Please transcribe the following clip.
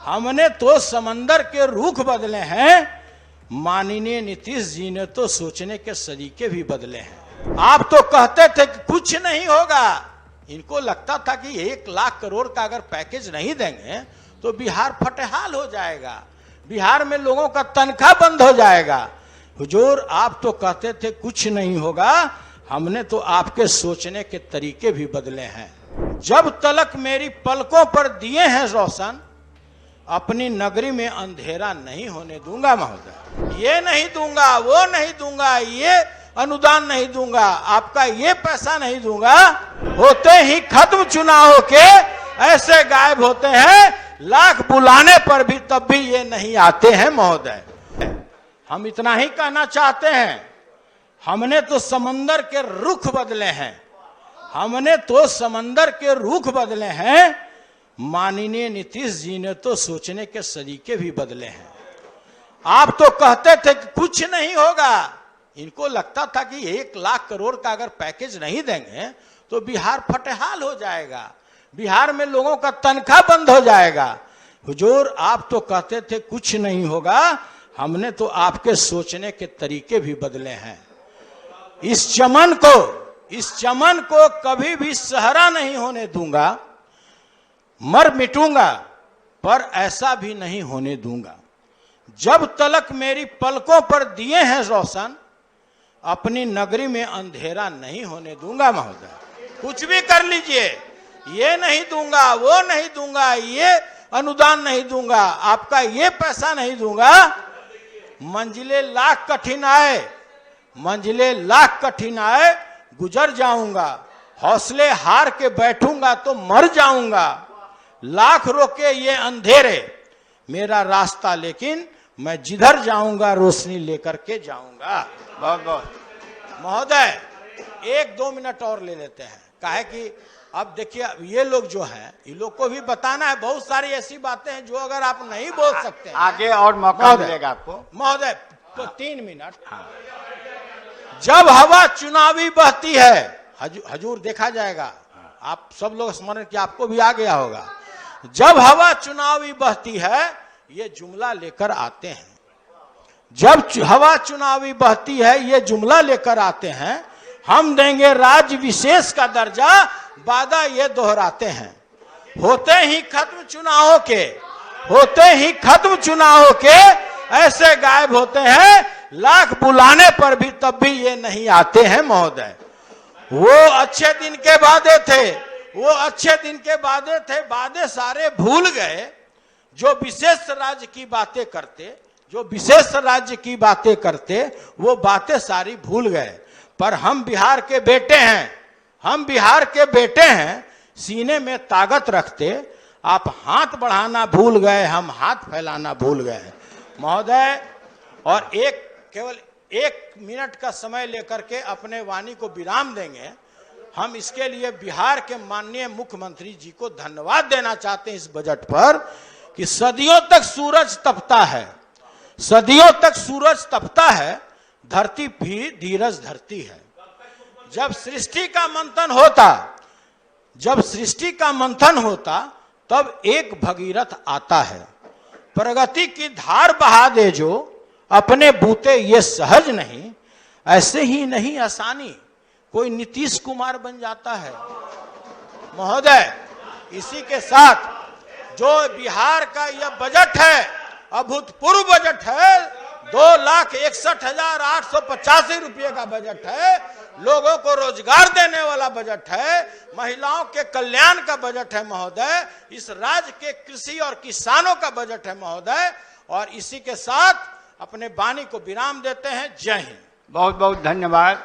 हमने तो समंदर के रुख बदले हैं, माननीय नीतीश जी ने तो सोचने के सलीके भी बदले हैं। आप तो कहते थे कि कुछ नहीं होगा, इनको लगता था कि 1 लाख करोड़ का अगर पैकेज नहीं देंगे तो बिहार फटेहाल हो जाएगा, बिहार में लोगों का तनख्वाह बंद हो जाएगा। हुजूर, आप तो कहते थे कुछ नहीं होगा, हमने तो आपके सोचने के तरीके भी बदले हैं। जब तलक मेरी पलकों पर दिए हैं रोशन, अपनी नगरी में अंधेरा नहीं होने दूंगा महोदय। ये नहीं दूंगा, वो नहीं दूंगा, ये अनुदान नहीं दूंगा, आपका ये पैसा नहीं दूंगा, होते ही खत्म चुनाव के ऐसे गायब होते हैं, लाख बुलाने पर भी तब भी ये नहीं आते हैं महोदय। हम इतना ही कहना चाहते हैं, हमने तो समंदर के रुख बदले हैं, हमने तो समंदर के रुख बदले हैं, माननीय नीतीश जी ने तो सोचने के सलीके भी बदले हैं। आप तो कहते थे कि कुछ नहीं होगा, इनको लगता था कि 1 लाख करोड़ का अगर पैकेज नहीं देंगे तो बिहार फटेहाल हो जाएगा, बिहार में लोगों का तनख्वाह बंद हो जाएगा। हुजूर, आप तो कहते थे कुछ नहीं होगा, हमने तो आपके सोचने के तरीके भी बदले हैं। इस चमन को कभी भी सहरा नहीं होने दूंगा, मर मिटूंगा पर ऐसा भी नहीं होने दूंगा। जब तलक मेरी पलकों पर दिए हैं रोशन, अपनी नगरी में अंधेरा नहीं होने दूंगा महोदय। कुछ भी कर लीजिए, ये नहीं दूंगा, वो नहीं दूंगा, ये अनुदान नहीं दूंगा, आपका ये पैसा नहीं दूंगा। मंजिले लाख कठिन आए गुजर जाऊंगा, हौसले हार के बैठूंगा तो मर जाऊंगा। लाख रोके ये अंधेरे मेरा रास्ता, लेकिन मैं जिधर जाऊंगा रोशनी लेकर के जाऊंगा। बहुत बहुत महोदय, 1-2 मिनट और ले लेते हैं, काहे कि अब देखिए ये लोग जो हैं, इन लोग को भी बताना है, बहुत सारी ऐसी बातें हैं जो अगर आप नहीं बोल सकते हैं, आगे और मौका मिलेगा आपको महोदय। तो 3 मिनट। जब हवा चुनावी बहती है, हजूर देखा जाएगा, आप सब लोग स्मरण कि आपको भी आ गया होगा, जब हवा चुनावी बहती है ये जुमला लेकर आते हैं, जब हवा चुनावी बहती है ये जुमला लेकर आते हैं, हम देंगे राज्य विशेष का दर्जा, वादा ये दोहराते हैं। होते ही खत्म चुनावों के ऐसे गायब होते हैं, लाख बुलाने पर भी तब भी ये नहीं आते हैं महोदय। वो अच्छे दिन के वादे थे, वादे सारे भूल गए। जो विशेष राज्य की बातें करते वो बातें सारी भूल गए। पर हम बिहार के बेटे हैं, सीने में ताकत रखते। आप हाथ बढ़ाना भूल गए, हम हाथ फैलाना भूल गए महोदय। और केवल 1 मिनट का समय लेकर के अपने वाणी को विराम देंगे। हम इसके लिए बिहार के माननीय मुख्यमंत्री जी को धन्यवाद देना चाहते हैं इस बजट पर, कि सदियों तक सूरज तपता है, धरती भी धीरज धरती है। जब सृष्टि का मंथन होता तब एक भगीरथ आता है, प्रगति की धार बहा दे जो अपने बूते ये सहज नहीं, ऐसे ही नहीं आसानी कोई नीतीश कुमार बन जाता है महोदय। इसी के साथ जो बिहार का यह बजट है, अभूतपूर्व बजट है, 2,61,885 रुपये का बजट है, लोगों को रोजगार देने वाला बजट है, महिलाओं के कल्याण का बजट है महोदय, इस राज्य के कृषि और किसानों का बजट है महोदय। और इसी के साथ अपने वाणी को विराम देते हैं। जय हिंद। बहुत बहुत धन्यवाद।